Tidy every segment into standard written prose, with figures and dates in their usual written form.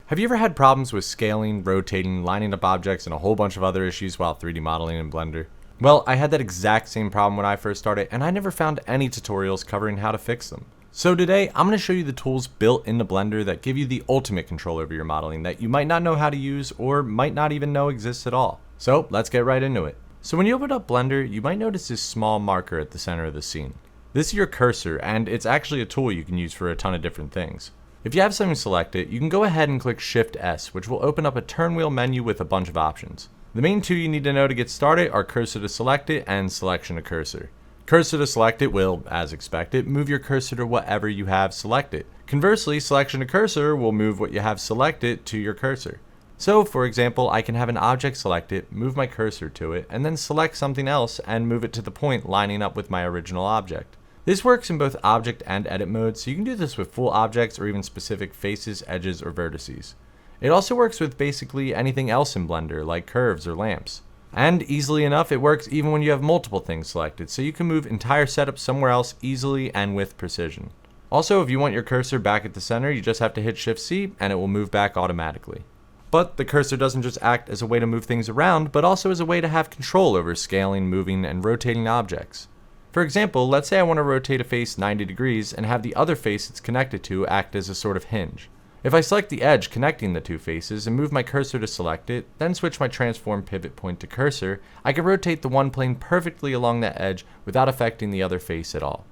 Have you ever had problems with scaling, rotating, lining up objects, and a whole bunch of other issues while 3D modeling in Blender? Well, I had that exact same problem when I first started, and I never found any tutorials covering how to fix them. So today, I'm going to show you the tools built into Blender that give you the ultimate control over your modeling that you might not know how to use or might not even know exists at all. So let's get right into it. So when you open up Blender, you might notice this small marker at the center of the scene. This is your cursor, and it's actually a tool you can use for a ton of different things. If you have something selected, you can go ahead and click Shift S, which will open up a turn wheel menu with a bunch of options. The main two you need to know to get started are Cursor to Select It and Selection to Cursor. Cursor to Select It will, as expected, move your cursor to whatever you have selected. Conversely, Selection to Cursor will move what you have selected to your cursor. So, for example, I can have an object selected, move my cursor to it, and then select something else and move it to the point lining up with my original object. This works in both object and edit mode, so you can do this with full objects or even specific faces, edges, or vertices. It also works with basically anything else in Blender, like curves or lamps. And easily enough, it works even when you have multiple things selected, so you can move entire setups somewhere else easily and with precision. Also, if you want your cursor back at the center, you just have to hit Shift C and it will move back automatically. But the cursor doesn't just act as a way to move things around, but also as a way to have control over scaling, moving, and rotating objects. For example, let's say I want to rotate a face 90 degrees and have the other face it's connected to act as a sort of hinge. If I select the edge connecting the two faces and move my cursor to select it, then switch my transform pivot point to cursor, I can rotate the one plane perfectly along that edge without affecting the other face at all.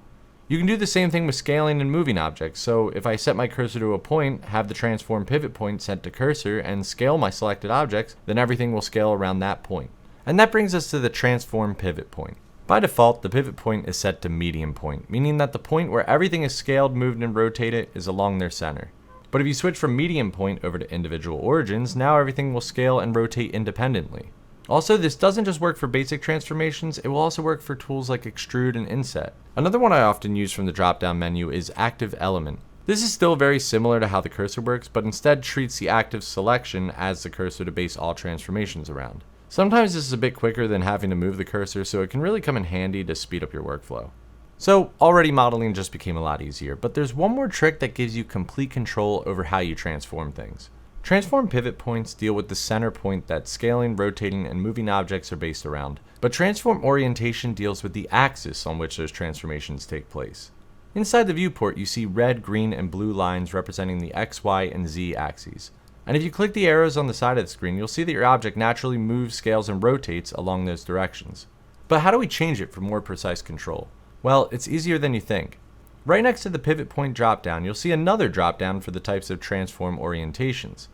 You can do the same thing with scaling and moving objects, so if I set my cursor to a point, have the transform pivot point set to cursor, and scale my selected objects, then everything will scale around that point. And that brings us to the transform pivot point. By default, the pivot point is set to medium point, meaning that the point where everything is scaled, moved, and rotated is along their center. But if you switch from medium point over to individual origins, now everything will scale and rotate independently. Also, this doesn't just work for basic transformations, it will also work for tools like extrude and inset. Another one I often use from the drop-down menu is active element. This is still very similar to how the cursor works, but instead treats the active selection as the cursor to base all transformations around. Sometimes this is a bit quicker than having to move the cursor, so it can really come in handy to speed up your workflow. So already modeling just became a lot easier, but there's one more trick that gives you complete control over how you transform things. Transform pivot points deal with the center point that scaling, rotating, and moving objects are based around, but transform orientation deals with the axis on which those transformations take place. Inside the viewport, you see red, green, and blue lines representing the X, Y, and Z axes. And if you click the arrows on the side of the screen, you'll see that your object naturally moves, scales, and rotates along those directions. But how do we change it for more precise control? Well, it's easier than you think. Right next to the pivot point dropdown, you'll see another dropdown for the types of transform orientations.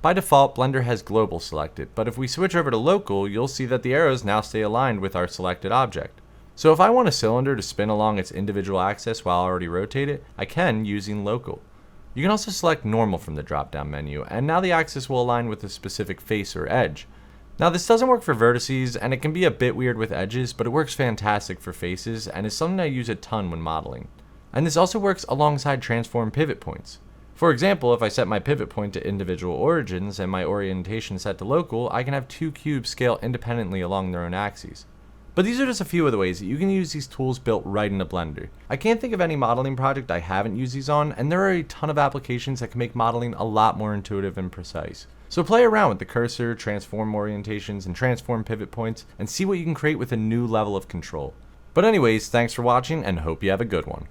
By default, Blender has global selected, but if we switch over to local, you'll see that the arrows now stay aligned with our selected object. So if I want a cylinder to spin along its individual axis while I already rotate it, I can using local. You can also select normal from the drop-down menu, and now the axis will align with a specific face or edge. Now this doesn't work for vertices, and it can be a bit weird with edges, but it works fantastic for faces, and is something I use a ton when modeling. And this also works alongside transform pivot points. For example, if I set my pivot point to individual origins and my orientation set to local, I can have two cubes scale independently along their own axes. But these are just a few of the ways that you can use these tools built right into Blender. I can't think of any modeling project I haven't used these on, and there are a ton of applications that can make modeling a lot more intuitive and precise. So play around with the cursor, transform orientations, and transform pivot points, and see what you can create with a new level of control. But anyways, thanks for watching, and hope you have a good one.